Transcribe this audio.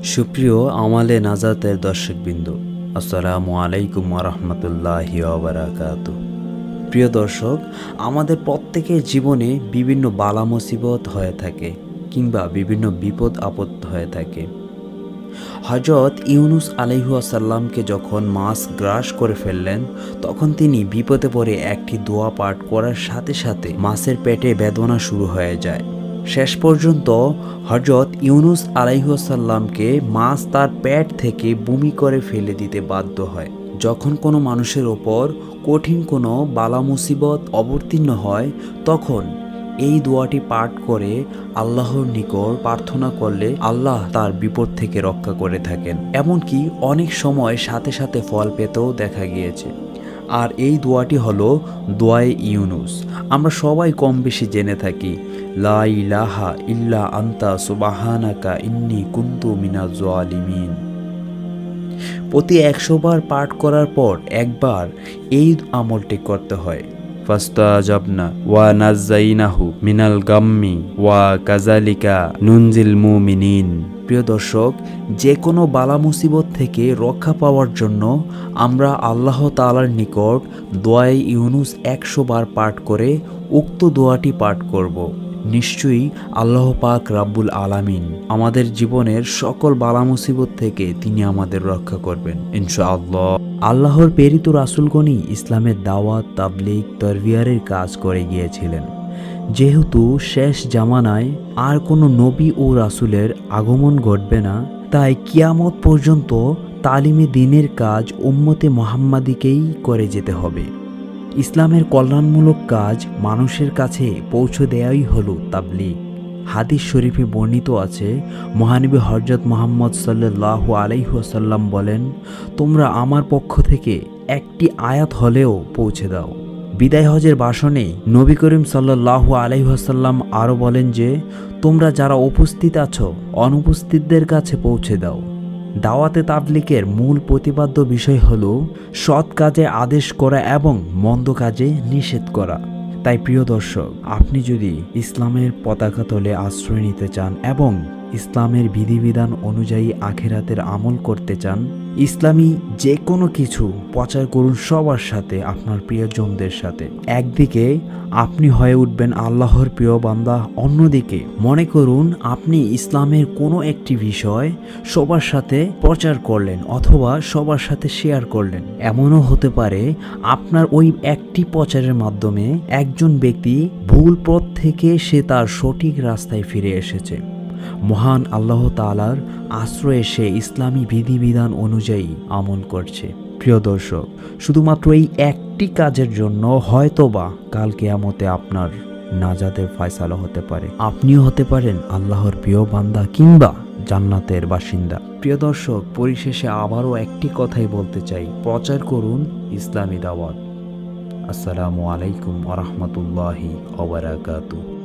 সুপ্রিয় আমালে নাজাতের দর্শকবৃন্দ, আসসালামু আলাইকুম ওয়া রাহমাতুল্লাহি ওয়া বারাকাতুহু। প্রিয় দর্শক, আমাদের প্রত্যেকের জীবনে বিভিন্ন বালা মুসিবত হয়ে থাকে কিংবা বিভিন্ন বিপদ আপদ হয়ে থাকে। হজরত ইউনুস আলাইহিসসালামকে যখন মাছ গ্রাস করে ফেললেন, তখন তিনি বিপদে পড়ে একটি দোয়া পাঠ করার সাথে সাথে মাছের পেটে বেদনা শুরু হয়ে যায়। শেষ পর্যন্ত হজরত ইউনুস আলাইহিসসালামকে মাছ তার পেট থেকে বমি করে ফেলে দিতে বাধ্য হয়। যখন কোনো মানুষের ওপর কঠিন কোনো বালা মুসিবত অবতীর্ণ হয়, তখন এই দোয়াটি পাঠ করে আল্লাহর নিকট প্রার্থনা করলে আল্লাহ তার বিপদ থেকে রক্ষা করে থাকেন। এমনকি অনেক সময় সাথে সাথে ফল পেতেও দেখা গিয়েছে। আর এই দোয়াটি হলো দোয়ায়ে ইউনুস। আমরা সবাই কম বেশি জেনে থাকি, লা ইলাহা ইল্লা আনতা সুবহানাকা ইন্নী কুনতু মিনাজ জালিমিন। প্রতি 100 বার পাঠ করার পর একবার এই আমলটি করতে হয়। ফাস্তাজাবনা ওয়া নাজ্জাইনাহু মিনাল গাম্মি ওয়া কাযালিকা নুনজিল মুমিনিন। প্রিয় দর্শক, যে কোনো বালা মুসিবত থেকে রক্ষা পাওয়ার জন্য আমরা আল্লাহ তাআলার নিকট দোয়ায়ে ইউনুস 100 বার পাঠ করে উক্ত দোয়াটি পাঠ করব। নিশ্চয়ই আল্লাহ পাক রাব্বুল আলামিন আমাদের জীবনের সকল বালা মুসিবত থেকে তিনি আমাদের রক্ষা করবেন ইনশাআল্লাহ। আল্লাহর প্রেরিত রাসূলগণই ইসলামের দাওয়াত, তাবলীগ, তারবিয়ারের কাজ করে গিয়েছিলেন। যেহেতু শেষ জামানায় আর কোনো নবী ও রাসূলের আগমন ঘটবে না, তাই কিয়ামত পর্যন্ত তালিমে দ্বীনের কাজ উম্মতে মুহাম্মাদীকেই করে যেতে হবে। ইসলামের কল্যাণমূলক কাজ মানুষের কাছে পৌঁছে দেওয়াই হলো তাবলীগ। হাদিস শরীফে বর্ণিত আছে, মহানবী হজরত মুহাম্মদ সাল্লাল্লাহু আলাইহি ওয়াসাল্লাম বলেন, তোমরা আমার পক্ষ থেকে একটি আয়াত হলেও পৌঁছে দাও। বিদায় হজের ভাষণে নবী করিম সাল্লাল্লাহু আলাইহি ওয়াসাল্লাম আরও বলেন যে, তোমরা যারা উপস্থিত আছো অনুপস্থিতদের কাছে পৌঁছে দাও। দাওয়াতে তাবলীগের মূল প্রতিপাদ্য বিষয় হল সৎ কাজে আদেশ করা এবং মন্দ কাজে নিষেধ করা। তাই প্রিয় দর্শক, আপনি যদি ইসলামের পতাকা তলে আশ্রয় নিতে চান এবং ইসলামের বিধিবিধান অনুযায়ী আখিরাতের আমল করতে চান, ইসলামী যে কোনো কিছু প্রচার করুন সবার সাথে, আপনার প্রিয়জনদের সাথে। একদিকে আপনি হয়ে উঠবেন আল্লাহর প্রিয় বান্দা, অন্যদিকে মনে করুন আপনি ইসলামের কোনো একটি বিষয় সবার সাথে প্রচার করলেন অথবা সবার সাথে শেয়ার করলেন। এমনও হতে পারে আপনার ওই একটি প্রচারের মাধ্যমে একজন ব্যক্তি ভুল পথ থেকে সে তার সঠিক রাস্তায় ফিরে এসেছে। মহান আল্লাহ তাআলার আশ্রয়ে সে ইসলামী বিধিবিধান অনুযায়ী আমল করছে। প্রিয় দর্শক, শুধুমাত্র এই একটি কাজের জন্য হয়তোবা কাল কিয়ামতে আপনার নাজাতের ফয়সালা হতে পারে। আপনিও হতে পারেন আল্লাহর প্রিয় বান্দা কিংবা জান্নাতের বাসিন্দা। প্রিয় দর্শক, পরিশেষে আবারও একটি কথাই বলতে চাই, প্রচার করুন ইসলামী দাওয়াত। আসসালামু আলাইকুম ওয়া রাহমাতুল্লাহি ওয়া বারাকাতুহু।